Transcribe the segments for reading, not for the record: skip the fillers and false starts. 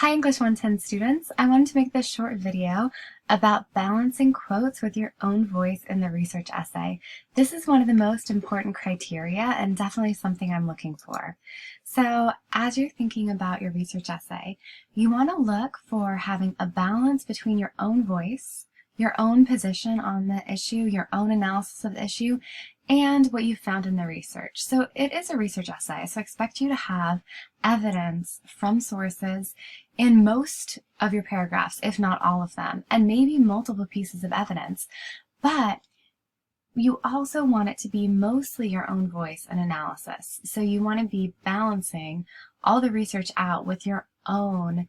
Hi English 110 students, I wanted to make this short video about balancing quotes with your own voice in the research essay. This is one of the most important criteria and definitely something I'm looking for. So as you're thinking about your research essay, you want to look for having a balance between your own voice, your own position on the issue, your own analysis of the issue, and what you found in the research. So it is a research essay, so I expect you to have evidence from sources in most of your paragraphs, if not all of them, and maybe multiple pieces of evidence. But you also want it to be mostly your own voice and analysis. So you want to be balancing all the research out with your own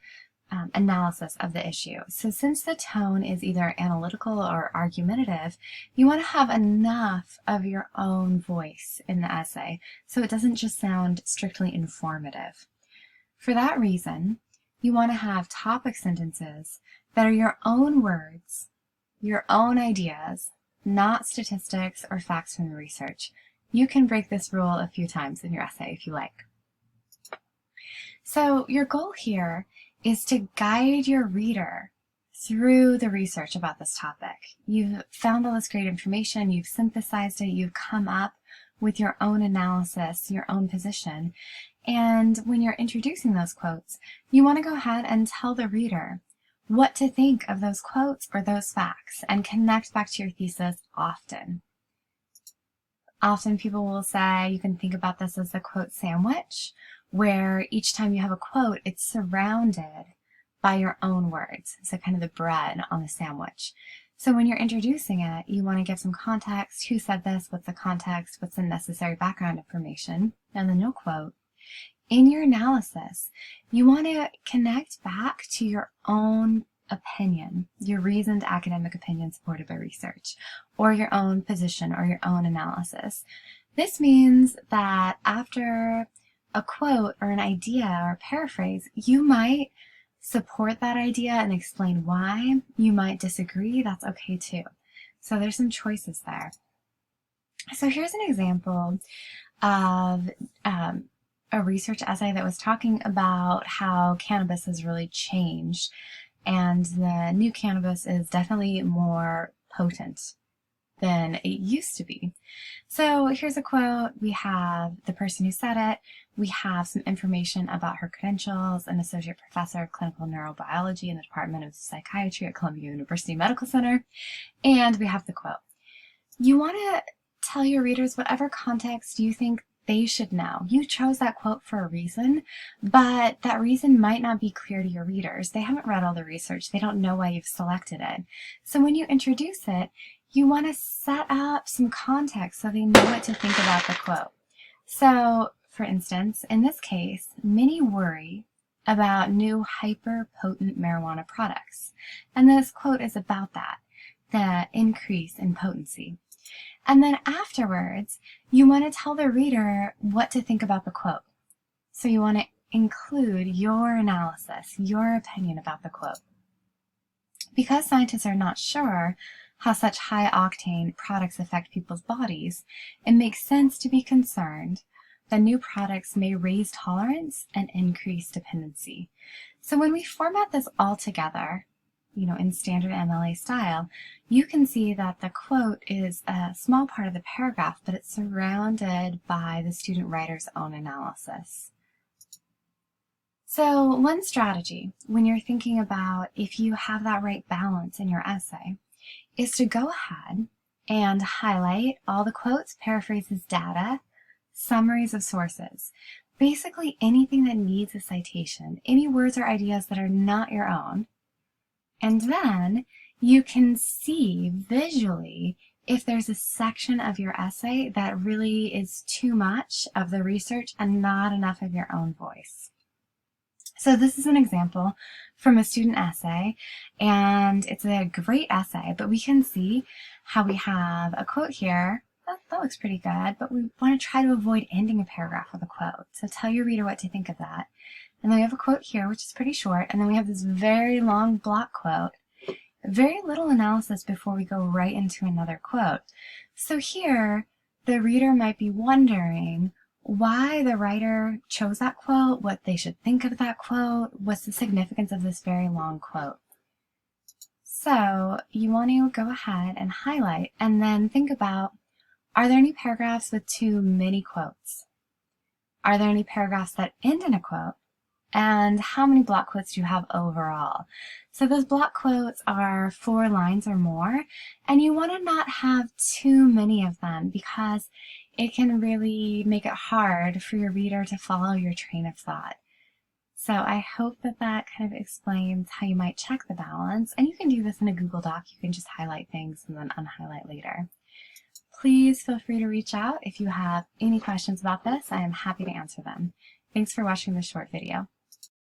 analysis of the issue. So since the tone is either analytical or argumentative, you want to have enough of your own voice in the essay so it doesn't just sound strictly informative. For that reason, you want to have topic sentences that are your own words, your own ideas, not statistics or facts from the research. You can break this rule a few times in your essay if you like. So your goal here is to guide your reader through the research about this topic. You've found all this great information, you've synthesized it, you've come up with your own analysis, your own position, and when you're introducing those quotes, you want to go ahead and tell the reader what to think of those quotes or those facts and connect back to your thesis often. Often people will say you can think about this as the quote sandwich, where each time you have a quote, it's surrounded by your own words. So kind of the bread on the sandwich. So when you're introducing it, you want to give some context. Who said this? What's the context? What's the necessary background information? And then you'll quote. In your analysis, you want to connect back to your own opinion, your reasoned academic opinion supported by research, or your own position or your own analysis. This means that after a quote or an idea or paraphrase, you might support that idea and explain why. You might disagree. That's okay too. So there's some choices there. So here's an example of a research essay that was talking about how cannabis has really changed, and the new cannabis is definitely more potent than it used to be. So here's a quote. We have the person who said it. We have some information about her credentials, an associate professor of clinical neurobiology in the Department of Psychiatry at Columbia University Medical Center, and we have the quote. You want to tell your readers whatever context you think they should know. You chose that quote for a reason, but that reason might not be clear to your readers. They haven't read all the research. They don't know why you've selected it. So when you introduce it, you want to set up some context so they know what to think about the quote. So, for instance, in this case, many worry about new hyper-potent marijuana products. And this quote is about that, the increase in potency. And then afterwards, you want to tell the reader what to think about the quote. So you want to include your analysis, your opinion about the quote. Because scientists are not sure how such high-octane products affect people's bodies, it makes sense to be concerned that new products may raise tolerance and increase dependency. So when we format this all together, in standard MLA style, you can see that the quote is a small part of the paragraph, but it's surrounded by the student writer's own analysis. So one strategy when you're thinking about if you have that right balance in your essay is to go ahead and highlight all the quotes, paraphrases, data, summaries of sources, basically anything that needs a citation, any words or ideas that are not your own. And then you can see visually if there's a section of your essay that really is too much of the research and not enough of your own voice. So this is an example from a student essay, and it's a great essay, but we can see how we have a quote here. That looks pretty good, but we want to try to avoid ending a paragraph with a quote. So tell your reader what to think of that. And then we have a quote here, which is pretty short, and then we have this very long block quote. Very little analysis before we go right into another quote. So here, the reader might be wondering why the writer chose that quote, what they should think of that quote, what's the significance of this very long quote. So you want to go ahead and highlight and then think about, are there any paragraphs with too many quotes? Are there any paragraphs that end in a quote? And how many block quotes do you have overall? So those block quotes are 4 lines or more, and you want to not have too many of them because it can really make it hard for your reader to follow your train of thought. So I hope that that kind of explains how you might check the balance, and you can do this in a Google Doc. You can just highlight things and then unhighlight later. Please feel free to reach out if you have any questions about this. I am happy to answer them. Thanks for watching this short video.